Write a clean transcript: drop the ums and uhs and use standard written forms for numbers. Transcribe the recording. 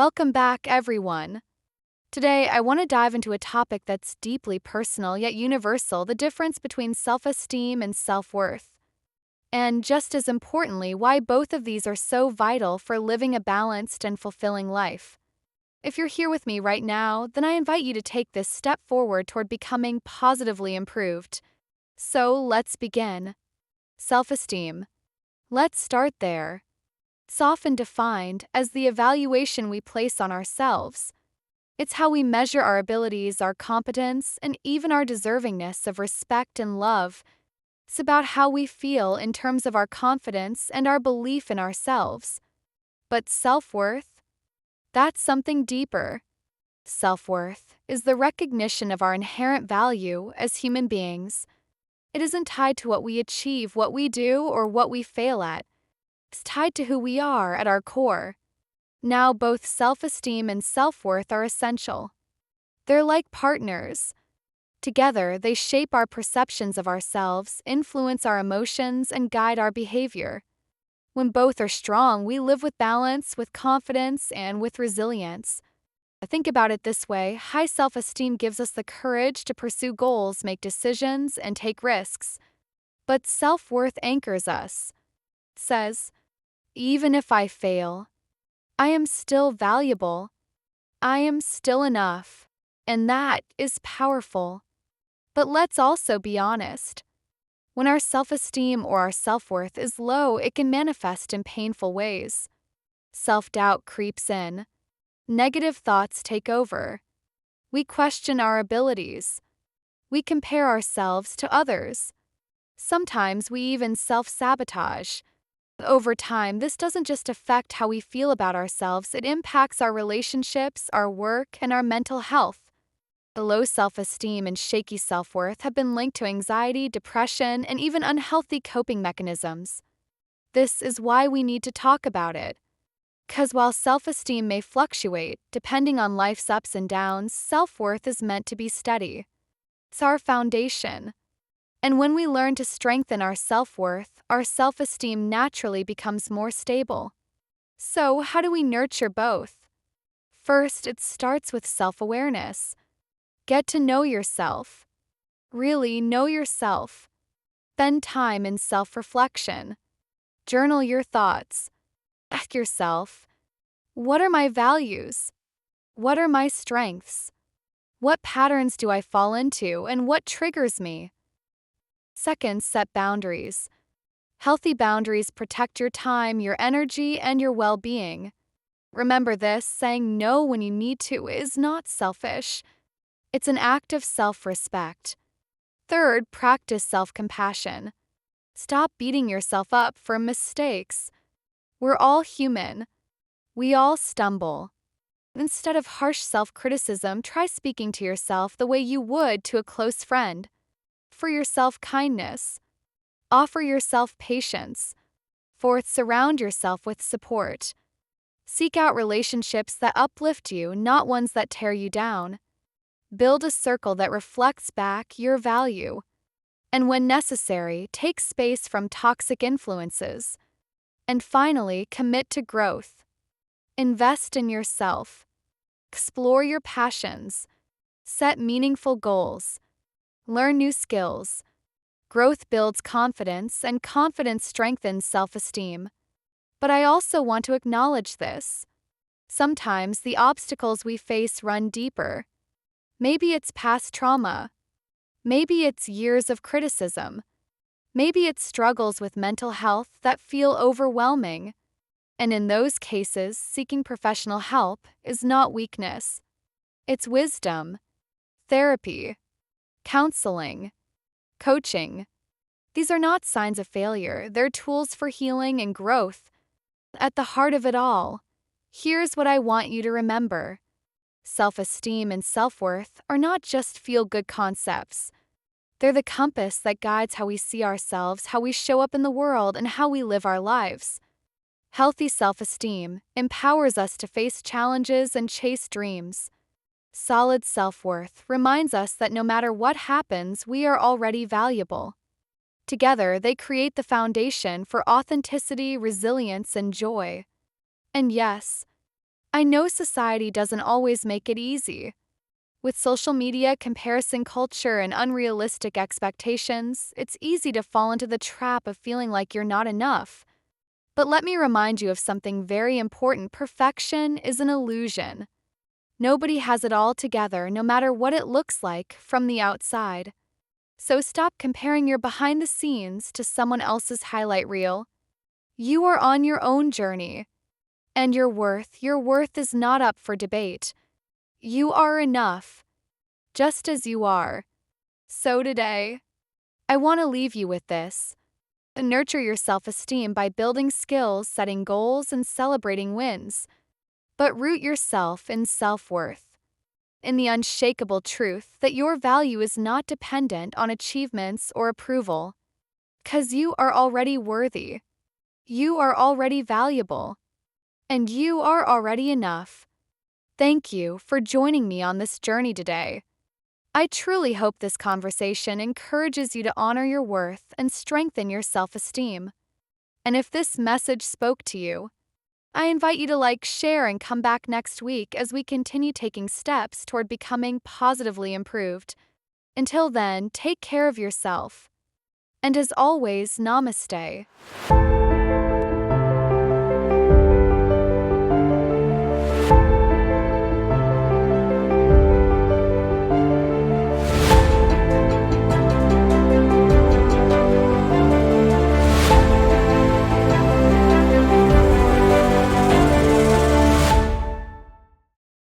Welcome back, everyone. Today, I want to dive into a topic that's deeply personal yet universal: the difference between self esteem and self worth. And just as importantly, why both of these are so vital for living a balanced and fulfilling life. If you're here with me right now, then I invite you to take this step forward toward becoming positively improved. So let's begin. Self esteem. Let's start there. It's often defined as the evaluation we place on ourselves. It's how we measure our abilities, our competence, and even our deservingness of respect and love. It's about how we feel in terms of our confidence and our belief in ourselves. But self-worth? That's something deeper. Self-worth is the recognition of our inherent value as human beings. It isn't tied to what we achieve, what we do, or what we fail at. It's tied to who we are at our core. Now, both self-esteem and self-worth are essential. They're like partners. Together, they shape our perceptions of ourselves, influence our emotions, and guide our behavior. When both are strong, we live with balance, with confidence, and with resilience. Think about it this way: high self-esteem gives us the courage to pursue goals, make decisions, and take risks. But self-worth anchors us. It says, even if I fail, I am still valuable. I am still enough. And that is powerful. But let's also be honest. When our self-esteem or our self-worth is low, it can manifest in painful ways. Self-doubt creeps in. Negative thoughts take over. We question our abilities. We compare ourselves to others. Sometimes we even self-sabotage. Over time, this doesn't just affect how we feel about ourselves, it impacts our relationships, our work, and our mental health. The low self-esteem and shaky self-worth have been linked to anxiety, depression, and even unhealthy coping mechanisms. This is why we need to talk about it. Because while self-esteem may fluctuate, depending on life's ups and downs, self-worth is meant to be steady. It's our foundation. And when we learn to strengthen our self-worth, our self-esteem naturally becomes more stable. So, how do we nurture both? First, it starts with self-awareness. Get to know yourself. Really know yourself. Spend time in self-reflection. Journal your thoughts. Ask yourself, what are my values? What are my strengths? What patterns do I fall into, and what triggers me? Second, set boundaries. Healthy boundaries protect your time, your energy, and your well-being. Remember this: saying no when you need to is not selfish. It's an act of self-respect. Third, practice self-compassion. Stop beating yourself up for mistakes. We're all human. We all stumble. Instead of harsh self-criticism, try speaking to yourself the way you would to a close friend. Offer yourself kindness. Offer yourself patience. Fourth, surround yourself with support. Seek out relationships that uplift you, not ones that tear you down. Build a circle that reflects back your value. And when necessary, take space from toxic influences. And finally, commit to growth. Invest in yourself. Explore your passions. Set meaningful goals. Learn new skills. Growth builds confidence, and confidence strengthens self-esteem. But I also want to acknowledge this. Sometimes the obstacles we face run deeper. Maybe it's past trauma. Maybe it's years of criticism. Maybe it's struggles with mental health that feel overwhelming. And in those cases, seeking professional help is not weakness. It's wisdom. Therapy. Counseling. Coaching. These are not signs of failure, they're tools for healing and growth. At the heart of it all, here's what I want you to remember. Self-esteem and self-worth are not just feel-good concepts. They're the compass that guides how we see ourselves, how we show up in the world, and how we live our lives. Healthy self-esteem empowers us to face challenges and chase dreams. Solid self-worth reminds us that no matter what happens, we are already valuable. Together, they create the foundation for authenticity, resilience, and joy. And yes, I know society doesn't always make it easy. With social media, comparison culture, and unrealistic expectations, it's easy to fall into the trap of feeling like you're not enough. But let me remind you of something very important: perfection is an illusion. Nobody has it all together, no matter what it looks like from the outside. So stop comparing your behind the scenes to someone else's highlight reel. You are on your own journey, and your worth is not up for debate. You are enough, just as you are. So today, I want to leave you with this. Nurture your self-esteem by building skills, setting goals, and celebrating wins. But root yourself in self-worth, in the unshakable truth that your value is not dependent on achievements or approval. 'Cause you are already worthy, you are already valuable, and you are already enough. Thank you for joining me on this journey today. I truly hope this conversation encourages you to honor your worth and strengthen your self-esteem. And if this message spoke to you, I invite you to like, share, and come back next week as we continue taking steps toward becoming positively improved. Until then, take care of yourself. And as always, namaste.